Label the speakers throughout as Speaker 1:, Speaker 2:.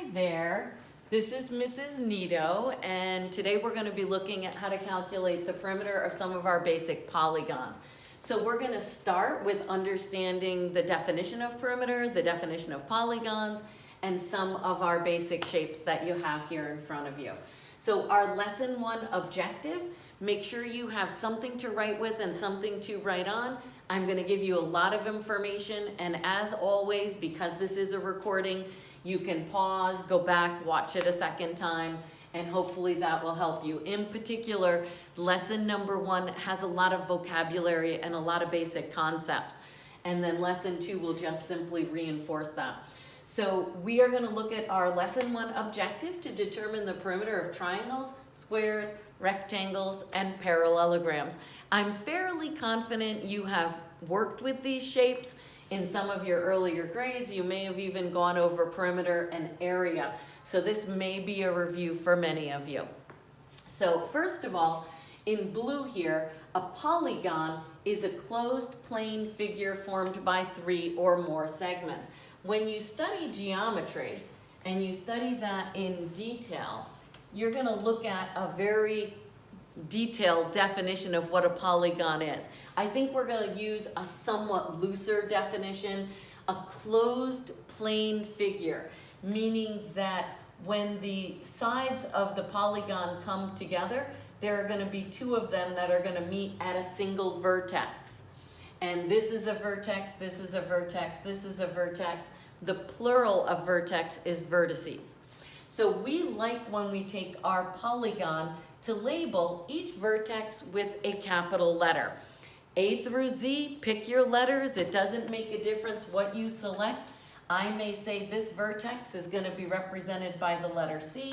Speaker 1: Hi there, this is Mrs. Nito, and today we're going to be looking at how to calculate the perimeter of some of our basic polygons. So we're going to start with understanding the definition of perimeter, the definition of polygons, and some of our basic shapes that you have here in front of you. So our lesson 1 objective, make sure you have something to write with and something to write on. I'm going to give you a lot of information, and as always, because this is a recording, you can pause, go back, watch it a second time, and hopefully that will help you. In particular, lesson number 1 has a lot of vocabulary and a lot of basic concepts, and then lesson 2 will just simply reinforce that. So we are going to look at our lesson 1 objective to determine the perimeter of triangles, squares, rectangles, and parallelograms. I'm fairly confident you have worked with these shapes in some of your earlier grades. You may have even gone over perimeter and area. So this may be a review for many of you. So first of all, in blue here, a polygon is a closed plane figure formed by 3 or more segments. When you study geometry and you study that in detail, you're going to look at a very detailed definition of what a polygon is. I think we're going to use a somewhat looser definition, a closed plane figure, meaning that when the sides of the polygon come together, there are going to be 2 of them that are going to meet at a single vertex. And this is a vertex, this is a vertex, this is a vertex. The plural of vertex is vertices. So we like when we take our polygon to label each vertex with a capital letter. A through Z, pick your letters. It doesn't make a difference what you select. I may say this vertex is going to be represented by the letter C,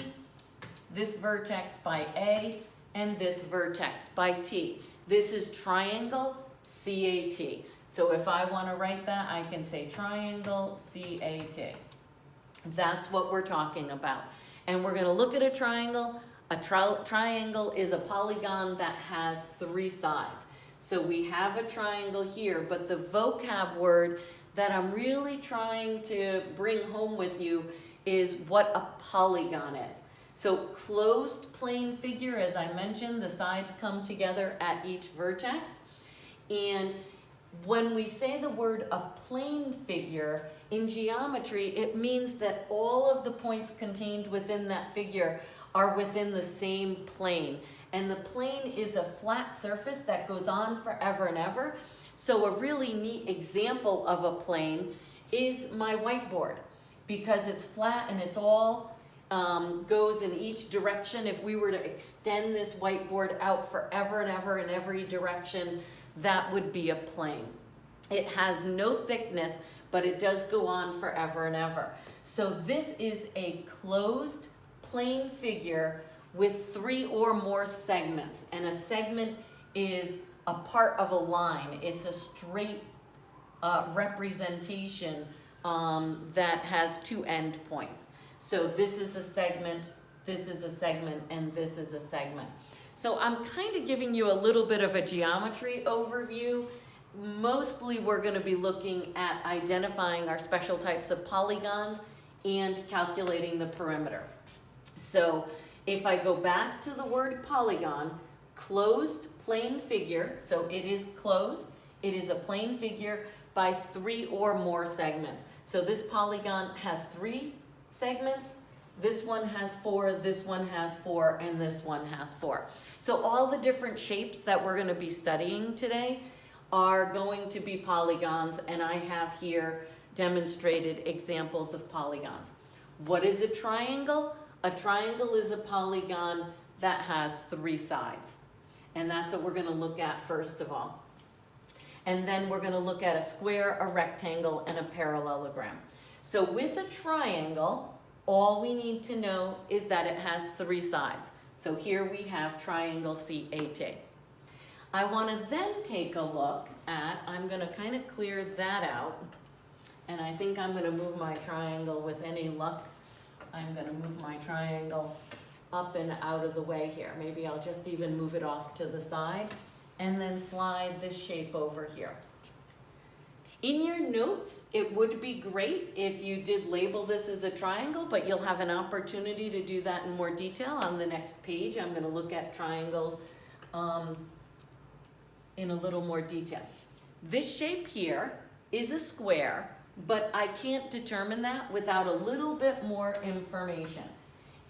Speaker 1: this vertex by A, and this vertex by T. This is triangle CAT. So if I want to write that, I can say triangle CAT. That's what we're talking about. And we're going to look at a triangle. A triangle is a polygon that has 3 sides. So we have a triangle here, but the vocab word that I'm really trying to bring home with you is what a polygon is. So closed plane figure, as I mentioned, the sides come together at each vertex. And when we say the word a plane figure, in geometry, it means that all of the points contained within that figure are within the same plane. And the plane is a flat surface that goes on forever and ever. So a really neat example of a plane is my whiteboard, because it's flat and it's all goes in each direction. If we were to extend this whiteboard out forever and ever in every direction, that would be a plane. It has no thickness, but it does go on forever and ever. So this is a closed plane figure with 3 or more segments, and a segment is a part of a line. It's a straight representation that has 2 endpoints. So this is a segment, this is a segment, and this is a segment. So I'm kind of giving you a little bit of a geometry overview. Mostly we're going to be looking at identifying our special types of polygons and calculating the perimeter. So if I go back to the word polygon, closed plane figure, so it is closed, it is a plane figure by 3 or more segments. So this polygon has 3 segments, this one has 4, this one has 4, and this one has 4. So all the different shapes that we're going to be studying today are going to be polygons, and I have here demonstrated examples of polygons. What is a triangle? A triangle is a polygon that has 3 sides. And that's what we're going to look at first of all. And then we're going to look at a square, a rectangle, and a parallelogram. So with a triangle, all we need to know is that it has 3 sides. So here we have triangle CAT. I want to then take a look at, I'm going to kind of clear that out. And I think I'm going to move my triangle with any luck. I'm going to move my triangle up and out of the way here. Maybe I'll just even move it off to the side and then slide this shape over here. In your notes, it would be great if you did label this as a triangle, but you'll have an opportunity to do that in more detail on the next page. I'm going to look at triangles in a little more detail. This shape here is a square, but I can't determine that without a little bit more information.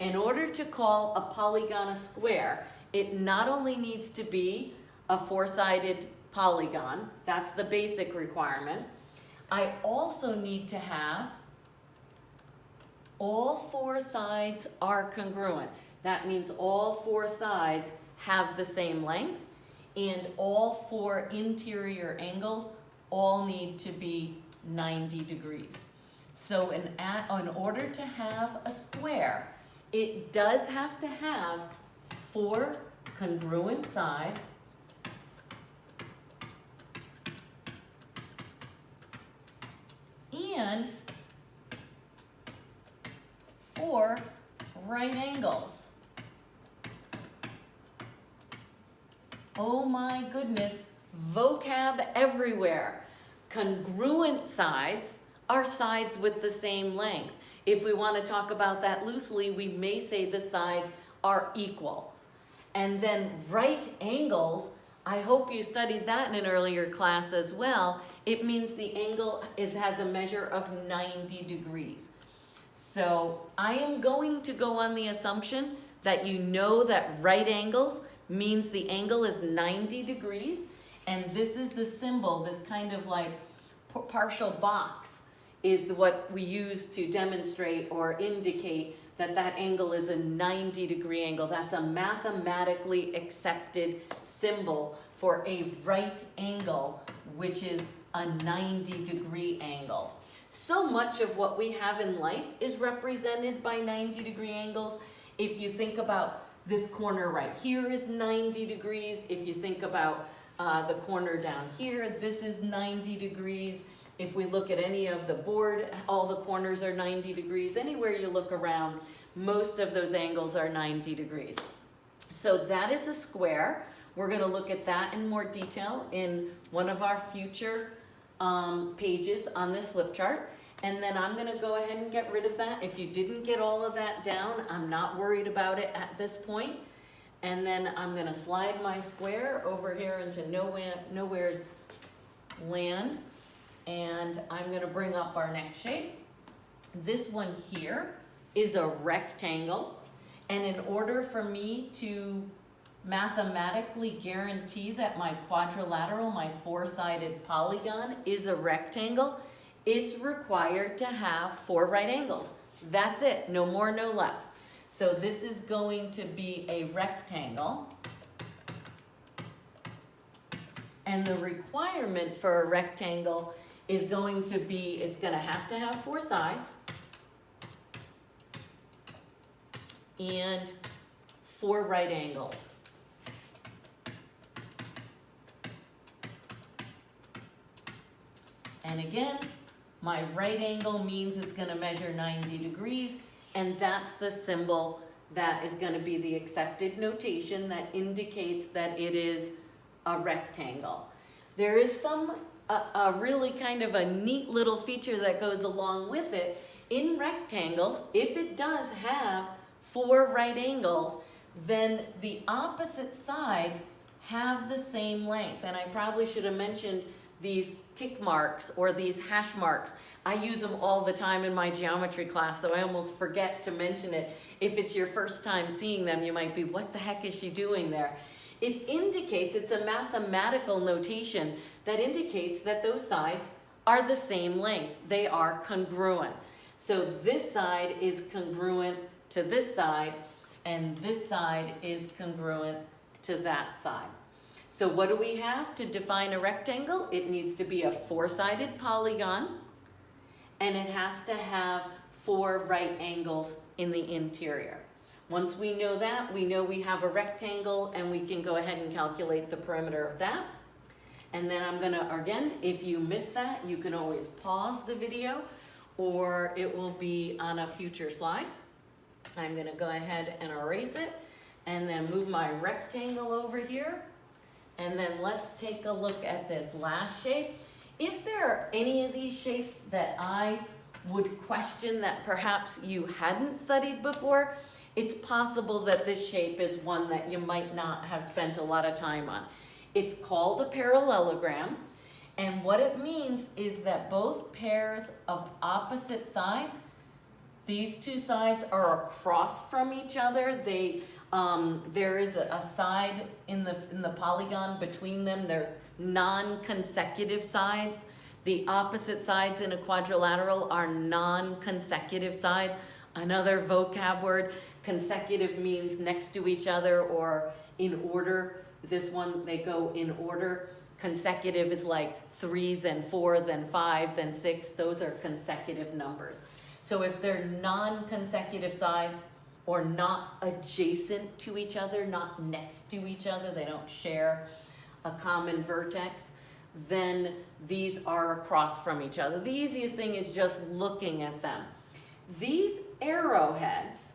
Speaker 1: In order to call a polygon a square, it not only needs to be a four-sided polygon, that's the basic requirement. I also need to have all four sides are congruent. That means all four sides have the same length, and all four interior angles all need to be 90 degrees. So in order to have a square, it does have to have four congruent sides and four right angles. Oh my goodness, vocab everywhere. Congruent sides are sides with the same length. If we want to talk about that loosely, we may say the sides are equal. And then right angles, I hope you studied that in an earlier class as well. It means the angle has a measure of 90 degrees. So I am going to go on the assumption that you know that right angles means the angle is 90 degrees, and this is the symbol, this kind of like partial box is what we use to demonstrate or indicate that that angle is a 90-degree angle. That's a mathematically accepted symbol for a right angle, which is a 90-degree angle. So much of what we have in life is represented by 90-degree angles. If you think about this corner right here is 90 degrees. If you think about the corner down here, this is 90 degrees. If we look at any of the board, all the corners are 90 degrees. Anywhere you look around, most of those angles are 90 degrees. So that is a square. We're going to look at that in more detail in one of our future pages on this flip chart. And then I'm going to go ahead and get rid of that. If you didn't get all of that down, I'm not worried about it at this point. And then I'm going to slide my square over here into nowhere's land. And I'm going to bring up our next shape. This one here is a rectangle. And in order for me to mathematically guarantee that my quadrilateral, my four-sided polygon is a rectangle, it's required to have four right angles. That's it, no more, no less. So this is going to be a rectangle. And the requirement for a rectangle is going to be, it's going to have four sides and four right angles. And again, my right angle means it's going to measure 90 degrees, and that's the symbol that is going to be the accepted notation that indicates that it is a rectangle. There is a really kind of a neat little feature that goes along with it. In rectangles, if it does have four right angles, then the opposite sides have the same length. And I probably should have mentioned these tick marks or these hash marks. I use them all the time in my geometry class, so I almost forget to mention it. If it's your first time seeing them, you might be, what the heck is she doing there? It indicates, it's a mathematical notation that indicates that those sides are the same length. They are congruent. So this side is congruent to this side, and this side is congruent to that side. So what do we have to define a rectangle? It needs to be a four-sided polygon, and it has to have four right angles in the interior. Once we know that, we know we have a rectangle, and we can go ahead and calculate the perimeter of that. And then I'm gonna, again, if you missed that, you can always pause the video, or it will be on a future slide. I'm gonna go ahead and erase it, and then move my rectangle over here. And then let's take a look at this last shape. If there are any of these shapes that I would question that perhaps you hadn't studied before, it's possible that this shape is one that you might not have spent a lot of time on. It's called a parallelogram, and what it means is that both pairs of opposite sides, these two sides are across from each other. There is a side in the polygon between them. They're non-consecutive sides. The opposite sides in a quadrilateral are non-consecutive sides. Another vocab word, consecutive means next to each other or in order. This one, they go in order. Consecutive is like 3, then 4, then 5, then 6. Those are consecutive numbers. So if they're non-consecutive sides or not adjacent to each other, not next to each other, they don't share a common vertex, then these are across from each other. The easiest thing is just looking at them. These arrowheads,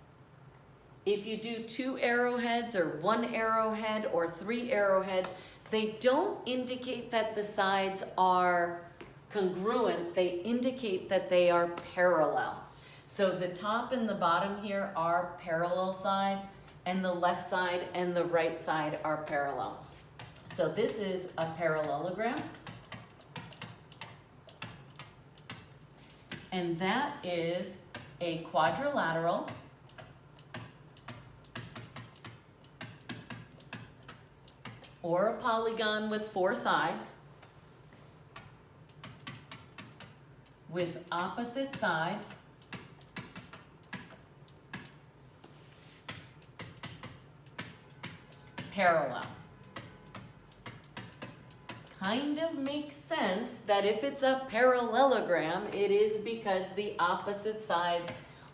Speaker 1: if you do 2 arrowheads or 1 arrowhead or 3 arrowheads, they don't indicate that the sides are congruent, they indicate that they are parallel. So the top and the bottom here are parallel sides, and the left side and the right side are parallel. So this is a parallelogram, and that is a quadrilateral or a polygon with 4 sides with opposite sides parallel. Kind of makes sense that if it's a parallelogram, it is because the opposite sides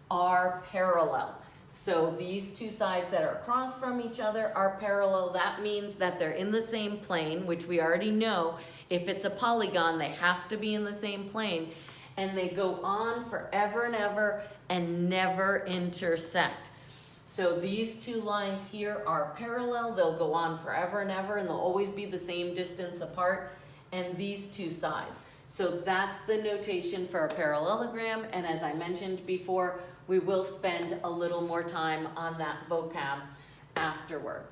Speaker 1: are parallel. So these two sides that are across from each other are parallel. That means that they're in the same plane, which we already know. If it's a polygon, they have to be in the same plane. And they go on forever and ever and never intersect. So these two lines here are parallel. They'll go on forever and ever, and they'll always be the same distance apart. And these two sides. So that's the notation for a parallelogram. And as I mentioned before, we will spend a little more time on that vocab afterward.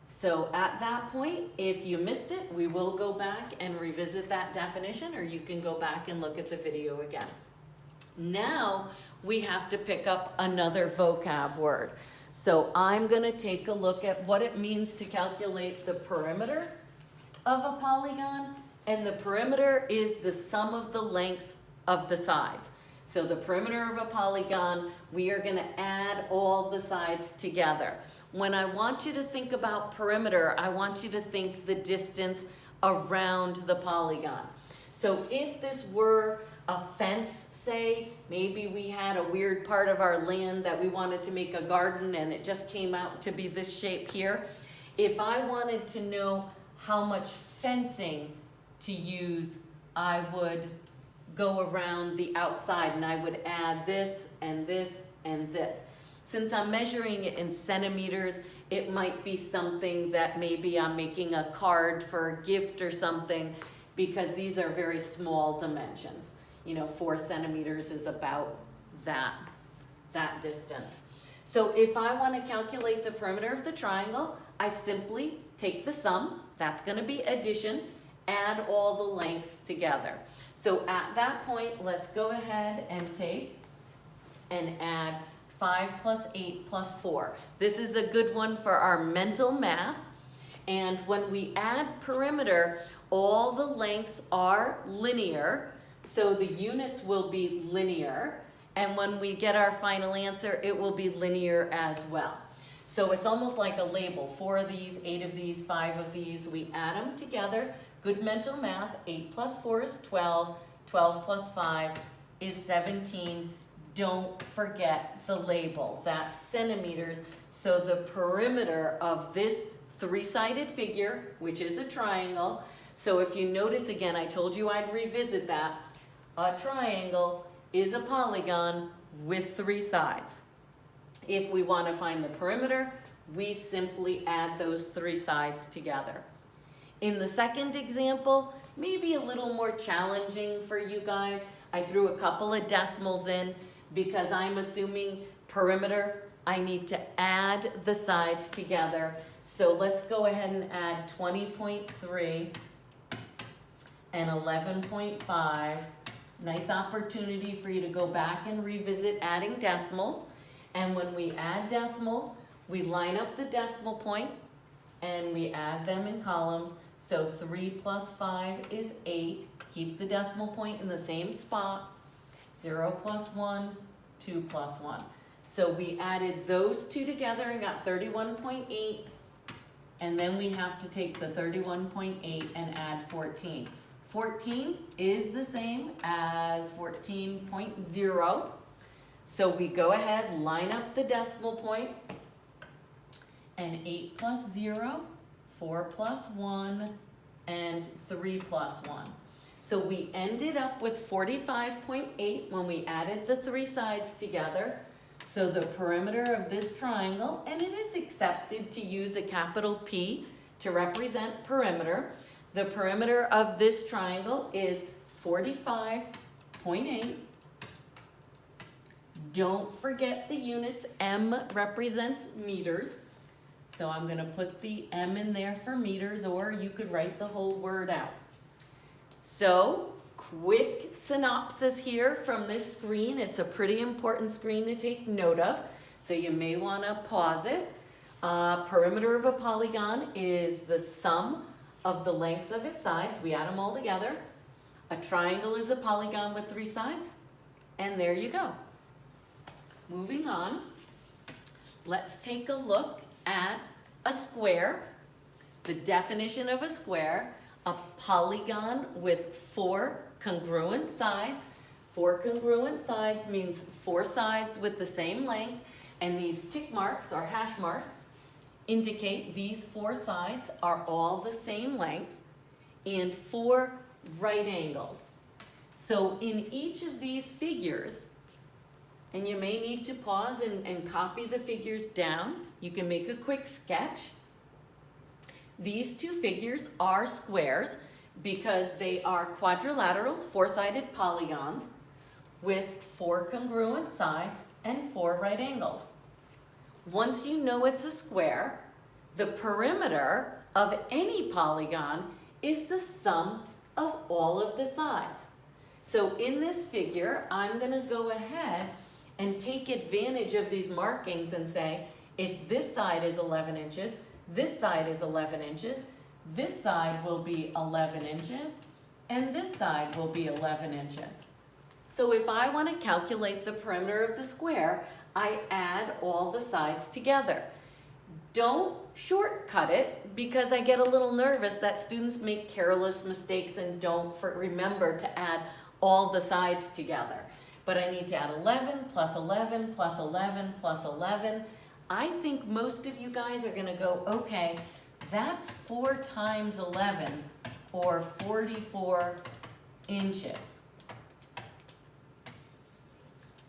Speaker 1: So at that point, if you missed it, we will go back and revisit that definition, or you can go back and look at the video again. Now we have to pick up another vocab word. So I'm going to take a look at what it means to calculate the perimeter of a polygon, and the perimeter is the sum of the lengths of the sides. So the perimeter of a polygon, we are going to add all the sides together. When I want you to think about perimeter, I want you to think the distance around the polygon. So if this were a fence, say, maybe we had a weird part of our land that we wanted to make a garden and it just came out to be this shape here. If I wanted to know how much fencing to use, I would go around the outside and I would add this and this and this. Since I'm measuring it in centimeters, it might be something that maybe I'm making a card for a gift or something, because these are very small dimensions. 4 centimeters is about that distance. So if I want to calculate the perimeter of the triangle, I simply take the sum, that's going to be addition, add all the lengths together. So at that point, let's go ahead and take and add 5 plus 8 plus 4. This is a good one for our mental math. And when we add perimeter, all the lengths are linear, so the units will be linear. And when we get our final answer, it will be linear as well. So it's almost like a label. 4 of these, 8 of these, 5 of these, we add them together. Good mental math, 8 plus 4 is 12, 12 plus 5 is 17. Don't forget the label, that's centimeters. So the perimeter of this 3-sided figure, which is a triangle, so if you notice again, I told you I'd revisit that, a triangle is a polygon with 3 sides. If we want to find the perimeter, we simply add those 3 sides together. In the second example, maybe a little more challenging for you guys. I threw a couple of decimals in because I'm assuming perimeter, I need to add the sides together. So let's go ahead and add 20.3 and 11.5. Nice opportunity for you to go back and revisit adding decimals. And when we add decimals, we line up the decimal point and we add them in columns. So 3 plus 5 is 8. Keep the decimal point in the same spot. 0 plus 1, 2 plus 1. So we added those two together and got 31.8. And then we have to take the 31.8 and add 14. 14 is the same as 14.0. So we go ahead, line up the decimal point, and 8 plus 0, 4 plus 1, and 3 plus 1. So we ended up with 45.8 when we added the three sides together. So the perimeter of this triangle, and it is accepted to use a capital P to represent perimeter. The perimeter of this triangle is 45.8. Don't forget the units. M represents meters. So I'm going to put the M in there for meters, or you could write the whole word out. So, quick synopsis here from this screen. It's a pretty important screen to take note of, so you may want to pause it. Perimeter of a polygon is the sum of the lengths of its sides. We add them all together. A triangle is a polygon with three sides, and there you go. Moving on, let's take a look at a square. The definition of a square: a polygon with four congruent sides. Four congruent sides means four sides with the same length, and these tick marks or hash marks indicate these four sides are all the same length and four right angles. So in each of these figures, and you may need to pause and copy the figures down. You can make a quick sketch. These two figures are squares because they are quadrilaterals, four-sided polygons, with four congruent sides and four right angles. Once you know it's a square, the perimeter of any polygon is the sum of all of the sides. So in this figure, I'm going to go ahead and take advantage of these markings and say, if this side is 11 inches, this side is 11 inches, this side will be 11 inches, and this side will be 11 inches. So if I want to calculate the perimeter of the square, I add all the sides together. Don't shortcut it, because I get a little nervous that students make careless mistakes and don't remember to add all the sides together. But I need to add 11 plus 11 plus 11 plus 11. I think most of you guys are going to go, okay, that's 4 times 11, or 44 inches.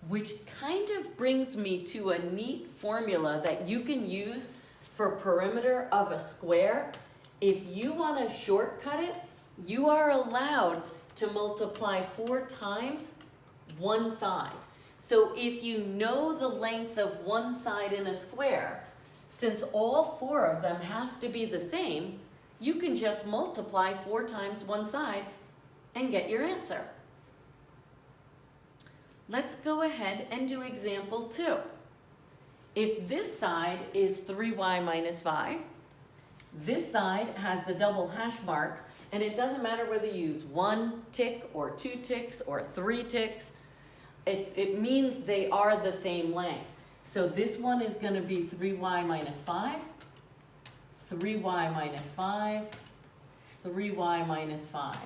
Speaker 1: Which kind of brings me to a neat formula that you can use for perimeter of a square. If you want to shortcut it, you are allowed to multiply 4 times one side. So if you know the length of one side in a square, since all 4 of them have to be the same, you can just multiply 4 times one side and get your answer. Let's go ahead and do example 2. If this side is 3y minus 5, this side has the double hash marks, and it doesn't matter whether you use 1 tick or 2 ticks or 3 ticks. It means they are the same length. So this one is going to be 3y minus 5, 3y minus 5, 3y minus 5.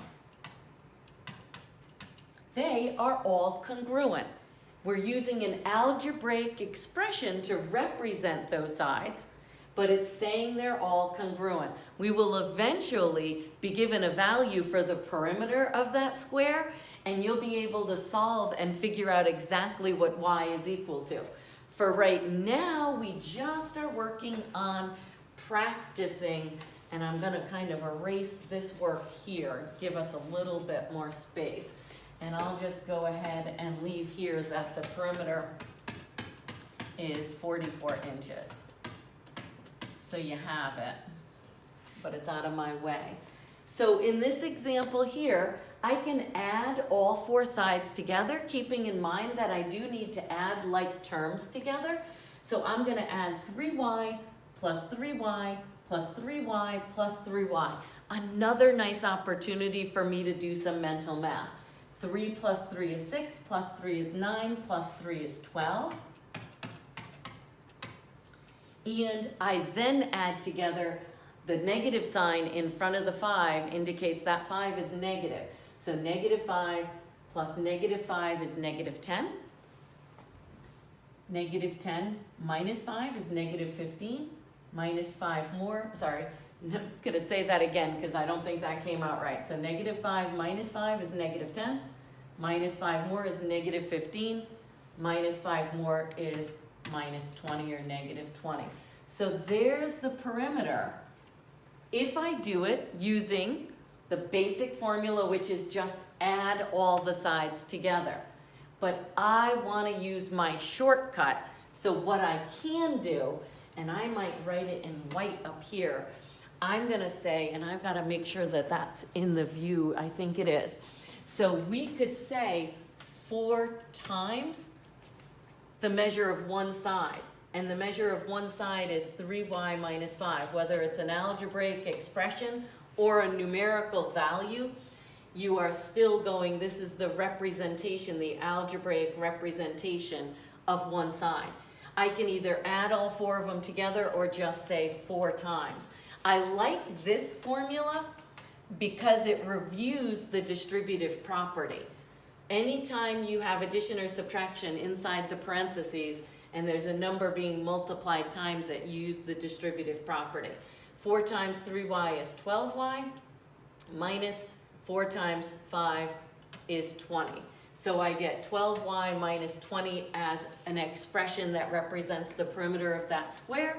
Speaker 1: They are all congruent. We're using an algebraic expression to represent those sides, but it's saying they're all congruent. We will eventually be given a value for the perimeter of that square, and you'll be able to solve and figure out exactly what y is equal to. For right now, we just are working on practicing And I'm gonna kind of erase this work here, give us a little bit more space. And I'll just go ahead and leave here that the perimeter is 44 inches. So you have it, but it's out of my way. So in this example here, I can add all four sides together, keeping in mind that I do need to add like terms together. So I'm gonna add 3y plus 3y plus 3y plus 3y. Another nice opportunity for me to do some mental math. 3 plus 3 is 6, plus 3 is 9, plus 3 is 12. And I then add together the negative sign in front of the 5 indicates that 5 is negative. So negative 5 plus negative 5 is negative 10. Negative 10 minus 5 is negative 15. Minus 5 more, sorry, I'm gonna say that again because I don't think that came out right. So negative 5 minus 5 is negative 10. Minus 5 more is negative 15. Minus 5 more is minus 20 or negative 20. So there's the perimeter. If I do it using the basic formula, which is just add all the sides together. But I want to use my shortcut. So what I can do, and I might write it in white up here, I'm going to say, and I've got to make sure that that's in the view, I think it is. So we could say 4 times the measure of one side. And the measure of one side is 3y minus 5. Whether it's an algebraic expression or a numerical value, you are still going, this is the representation, the algebraic representation of one side. I can either add all 4 of them together or just say 4 times. I like this formula because it reviews the distributive property. Anytime you have addition or subtraction inside the parentheses and there's a number being multiplied times it, you use the distributive property. 4 times 3y is 12y, minus 4 times 5 is 20. So I get 12y minus 20 as an expression that represents the perimeter of that square.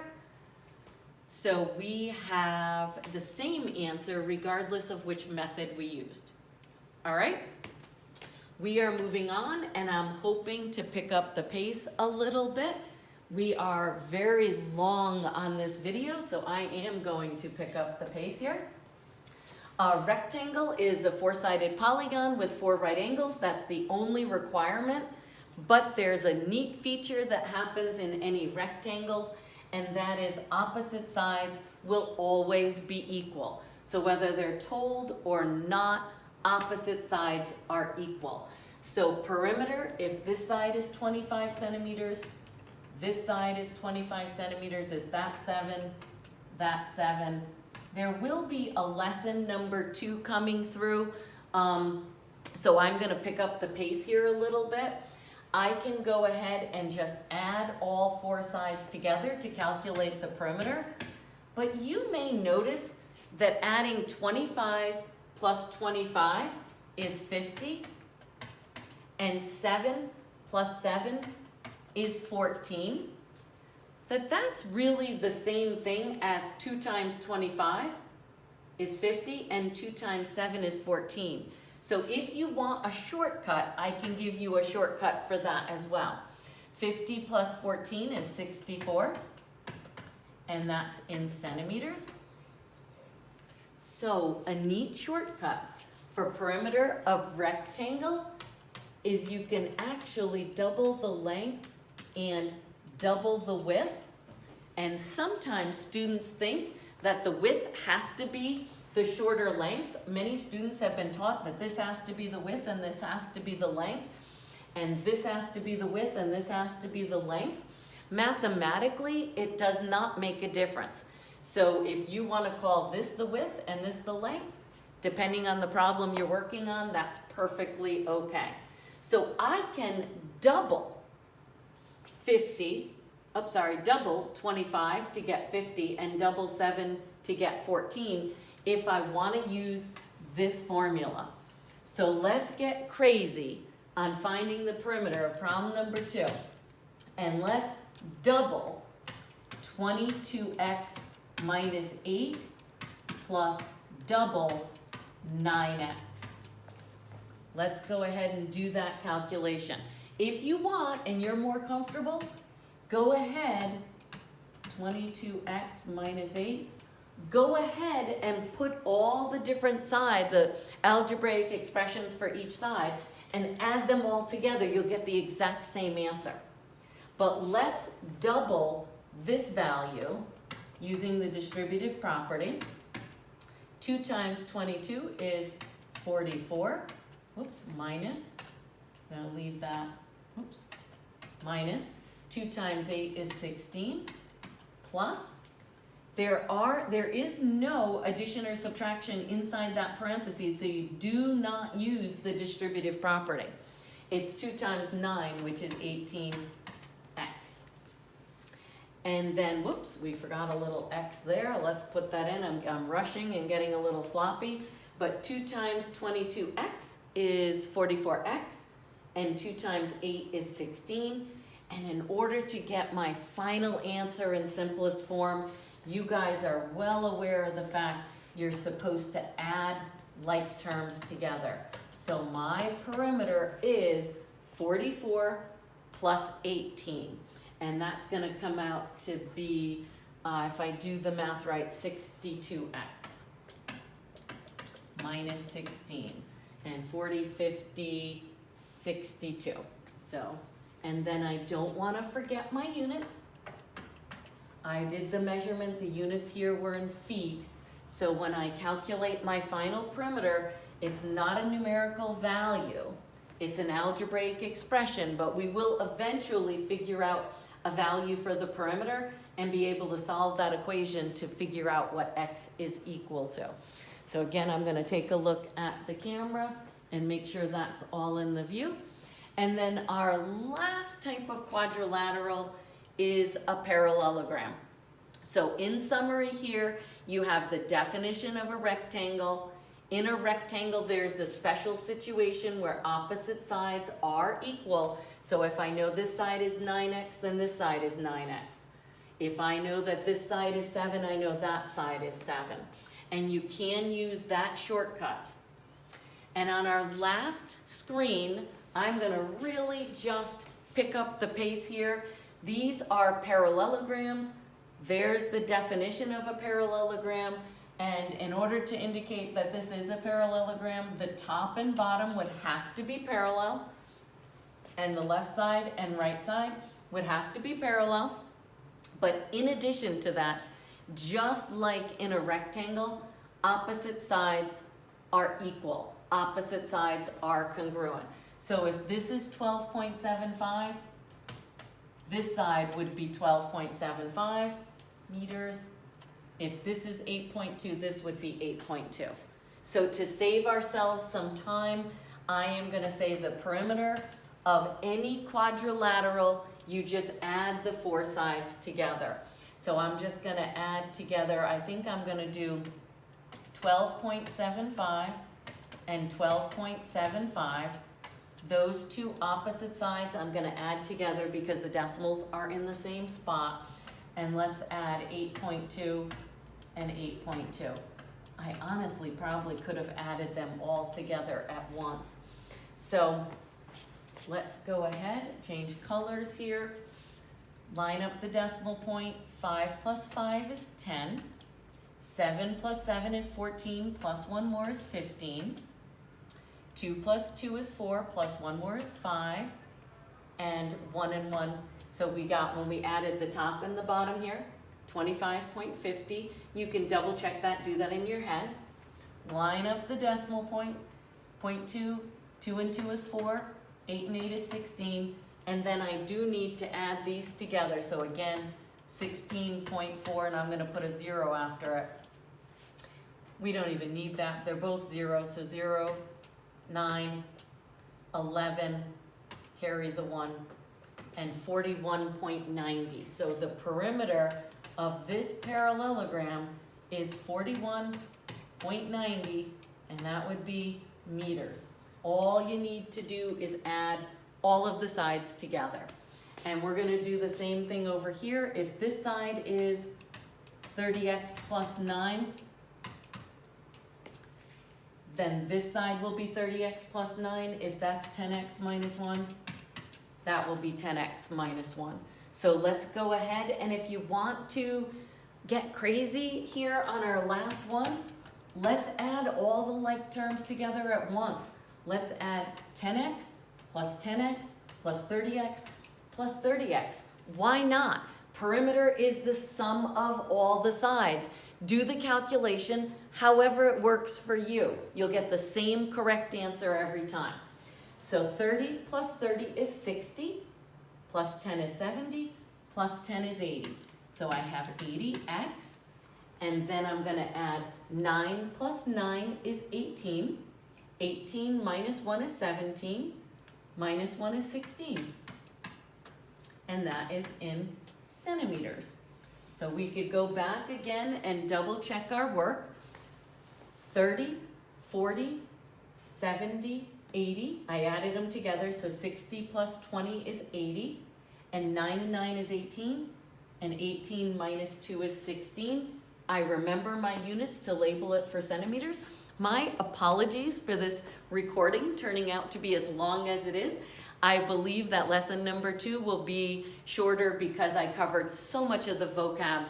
Speaker 1: So we have the same answer regardless of which method we used. All right? We are moving on, and I'm hoping to pick up the pace a little bit. We are very long on this video, so I am going to pick up the pace here. A rectangle is a 4-sided polygon with 4 right angles. That's the only requirement, but there's a neat feature that happens in any rectangles, and that is opposite sides will always be equal. So whether they're told or not, opposite sides are equal. So perimeter, if this side is 25 centimeters, this side is 25 centimeters, if that's 7, that's 7. There will be a lesson number 2 coming through, so I'm gonna pick up the pace here a little bit. I can go ahead and just add all 4 sides together to calculate the perimeter, but you may notice that adding 25 plus 25 is 50, and 7 plus 7 is 14. That's really the same thing as 2 times 25 is 50 and 2 times 7 is 14. So if you want a shortcut, I can give you a shortcut for that as well. 50 plus 14 is 64, and that's in centimeters. So a neat shortcut for perimeter of rectangle is you can actually double the length and double the width. And sometimes students think that the width has to be the shorter length. Many students have been taught that this has to be the width and this has to be the length, and this has to be the width and this has to be the length. Mathematically, it does not make a difference. So if you want to call this the width and this the length, depending on the problem you're working on, that's perfectly okay. So I can double double 25 to get 50 and double 7 to get 14 if I want to use this formula. So let's get crazy on finding the perimeter of problem number 2. And let's double 22x minus 8 plus double 9x. Let's go ahead and do that calculation. If you want and you're more comfortable, go ahead, 22x minus 8, go ahead and put all the different side, the algebraic expressions for each side, and add them all together. You'll get the exact same answer. But let's double this value using the distributive property. 2 times 22 is 44. Whoops, minus, I'm gonna leave that, whoops, minus 2 times 8 is 16, plus, there is no addition or subtraction inside that parentheses, so you do not use the distributive property. It's 2 times 9, which is 18x. And then, whoops, we forgot a little x there. Let's put that in. I'm rushing and getting a little sloppy. But 2 times 22x is 44x, and 2 times 8 is 16. And in order to get my final answer in simplest form, you guys are well aware of the fact you're supposed to add like terms together. So my perimeter is 44 plus 18. And that's going to come out to be, if I do the math right, 62x minus 16. And 40, 50, 62. So, and then I don't want to forget my units. I did the measurement, the units here were in feet. So when I calculate my final perimeter, it's not a numerical value. It's an algebraic expression, but we will eventually figure out a value for the perimeter and be able to solve that equation to figure out what x is equal to. So again, I'm going to take a look at the camera and make sure that's all in the view. And then our last type of quadrilateral is a parallelogram. So in summary here, you have the definition of a rectangle. In a rectangle, there's the special situation where opposite sides are equal. So if I know this side is 9x, then this side is 9x. If I know that this side is 7, I know that side is 7. And you can use that shortcut. And on our last screen, I'm going to really just pick up the pace here. These are parallelograms. There's the definition of a parallelogram. And in order to indicate that this is a parallelogram, the top and bottom would have to be parallel. And the left side and right side would have to be parallel. But in addition to that, just like in a rectangle, opposite sides are equal. Opposite sides are congruent. So if this is 12.75, this side would be 12.75 meters. If this is 8.2, this would be 8.2. So to save ourselves some time, I am going to say the perimeter of any quadrilateral, you just add the 4 sides together. So I'm just going to add together, I think I'm going to do 12.75 and 12.75. Those two opposite sides I'm going to add together because the decimals are in the same spot. And let's add 8.2 and 8.2. I honestly probably could have added them all together at once. So let's go ahead, change colors here. Line up the decimal point. 5 plus 5 is 10. 7 plus 7 is 14, plus 1 more is 15. 2 plus 2 is 4, plus 1 more is 5. And 1 and 1. So we got, when we added the top and the bottom here, 25.50. You can double check that, do that in your head. Line up the decimal point. 0.2, 2 and 2 is 4, 8 and 8 is 16. And then I do need to add these together. So again, 16.4, and I'm going to put a 0 after it. We don't even need that. They're both 0, so 0, 9, 11, carry the 1, and 41.90. So the perimeter of this parallelogram is 41.90, and that would be meters. All you need to do is add all of the sides together. And we're going to do the same thing over here. If this side is 30x plus 9, then this side will be 30x plus 9. If that's 10x minus 1, that will be 10x minus 1. So let's go ahead, and if you want to get crazy here on our last one, let's add all the like terms together at once. Let's add 10x plus 10x plus 30x plus 30x. Why not? Perimeter is the sum of all the sides. Do the calculation however it works for you. You'll get the same correct answer every time. So 30 plus 30 is 60, plus 10 is 70, plus 10 is 80. So I have 80x, and then I'm going to add 9 plus 9 is 18. 18 minus 1 is 17, minus 1 is 16. And that is in centimeters. So we could go back again and double check our work. 30, 40, 70, 80. I added them together, so 60 plus 20 is 80. And 9 and 9 is 18. And 18 minus 2 is 16. I remember my units to label it for centimeters. My apologies for this recording turning out to be as long as it is. I believe that lesson number 2 will be shorter because I covered so much of the vocab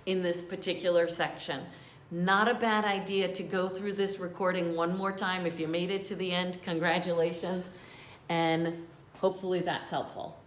Speaker 1: in this particular section. Not a bad idea to go through this recording one more time. If you made it to the end, congratulations, and hopefully that's helpful.